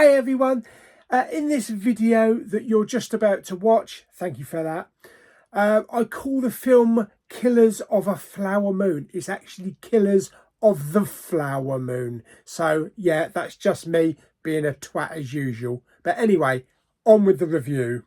Hey everyone, in this video that you're just about to watch, thank you for that, I call the film Killers of a Flower Moon. It's actually Killers of the Flower Moon. So yeah, that's just me being a twat as usual. But anyway, on with the review.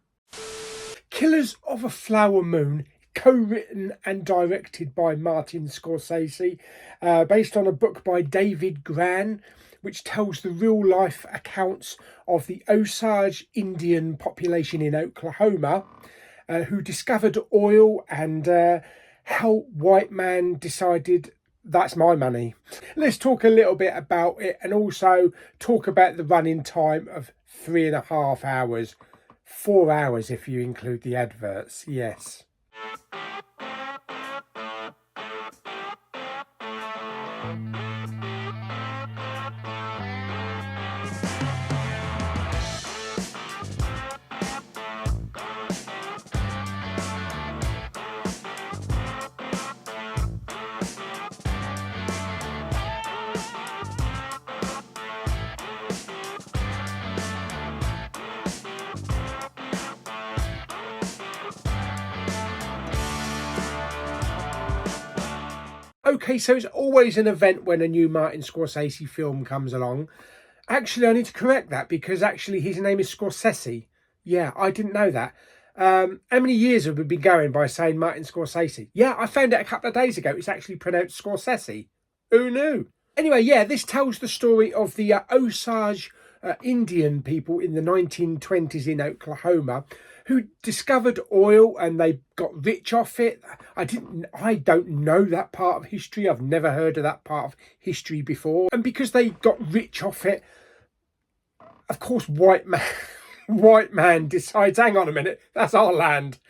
Killers of a Flower Moon, co-written and directed by Martin Scorsese, based on a book by David Gran, which tells the real-life accounts of the Osage Indian population in Oklahoma, who discovered oil and how white man decided, that's my money. Let's talk a little bit about it and also talk about the running time of 3.5 hours. 4 hours if you include the adverts, yes. Okay, so it's always an event when a new Martin Scorsese film comes along. Actually, I need to correct that because actually his name is Scorsese. Yeah, I didn't know that. How many years have we been going by saying Martin Scorsese? Yeah, I found out a couple of days ago. It's actually pronounced Scorsese. Who knew? Anyway, yeah, this tells the story of the Osage Indian people in the 1920s in Oklahoma who discovered oil and they got rich off it. I don't know that part of history. I've never heard of that part of history before. And because they got rich off it, of course, white man decides, hang on a minute, that's our land.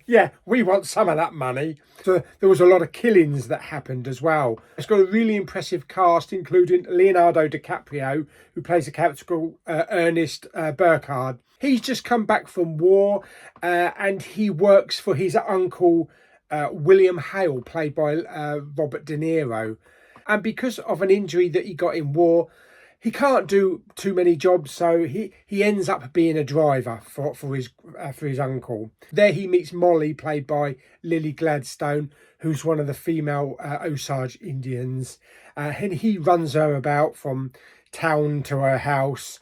Yeah, we want some of that money. So there was a lot of killings that happened as well. It's got a really impressive cast, including Leonardo DiCaprio, who plays the character called Ernest Burkhardt. He's just come back from war and he works for his uncle, William Hale, played by Robert De Niro. And because of an injury that he got in war, he can't do too many jobs, so he ends up being a driver for his uncle. There he meets Molly, played by Lily Gladstone, who's one of the female Osage Indians. And he runs her about from town to her house.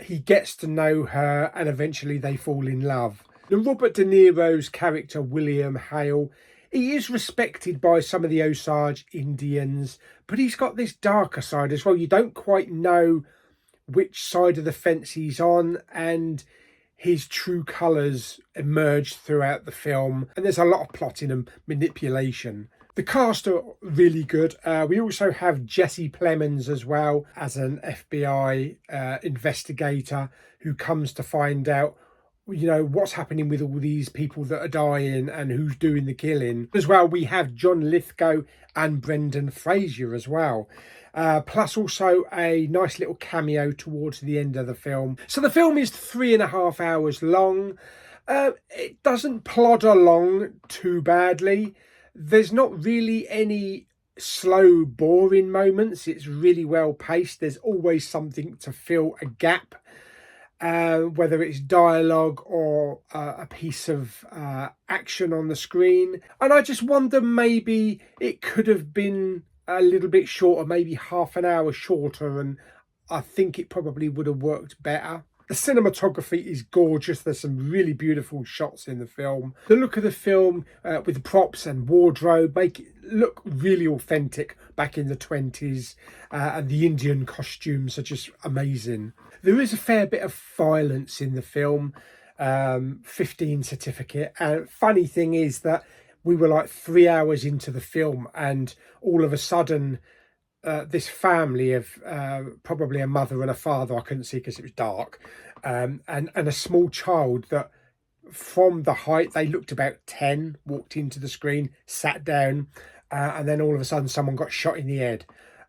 He gets to know her and eventually they fall in love. Now, Robert De Niro's character, William Hale, he is respected by some of the Osage Indians, but he's got this darker side as well. You don't quite know which side of the fence he's on, and his true colours emerge throughout the film. And there's a lot of plotting and manipulation. The cast are really good. We also have Jesse Plemons as well as an FBI investigator who comes to find out, you know, what's happening with all these people that are dying and who's doing the killing. As well, we have John Lithgow and Brendan Fraser as well. Plus also a nice little cameo towards the end of the film. So the film is 3.5 hours long. It doesn't plod along too badly. There's not really any slow, boring moments. It's really well paced. There's always something to fill a gap. Whether it's dialogue or a piece of action on the screen. And I just wonder, maybe it could have been a little bit shorter, maybe half an hour shorter, and I think it probably would have worked better. The cinematography is gorgeous. There's some really beautiful shots in the film. The look of the film with the props and wardrobe make it look really authentic back in the 20s. And the Indian costumes are just amazing. There is a fair bit of violence in the film, 15 certificate. And funny thing is that we were like 3 hours into the film and all of a sudden this family of probably a mother and a father, I couldn't see because it was dark, and a small child that from the height, they looked about 10, walked into the screen, sat down, and then all of a sudden someone got shot in the head.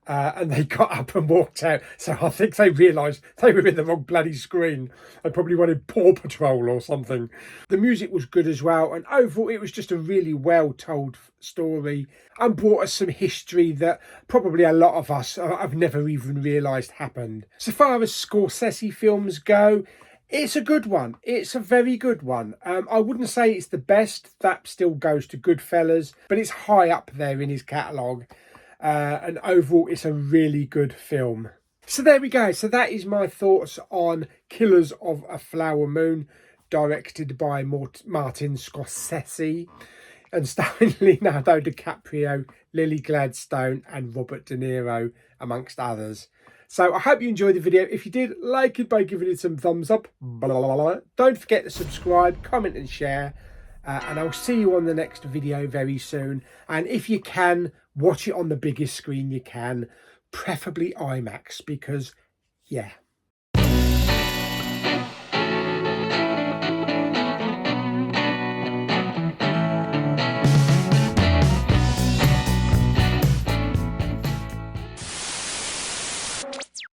and they got up and walked out. So I think they realised they were in the wrong bloody screen. They probably wanted Paw Patrol or something. The music was good as well, and overall it was just a really well told story and brought us some history that probably a lot of us have never even realised happened. So far as Scorsese films go, it's a good one. It's a very good one. I wouldn't say it's the best. That still goes to Goodfellas, but it's high up there in his catalogue. And overall, it's a really good film. So there we go. So that is my thoughts on Killers of a Flower Moon, directed by Martin Scorsese and starring Leonardo DiCaprio, Lily Gladstone and Robert De Niro, amongst others. So I hope you enjoyed the video. If you did, like it by giving it some thumbs up. Don't forget to subscribe, comment and share. And I'll see you on the next video very soon. And if you can, watch it on the biggest screen you can, preferably IMAX, because, yeah.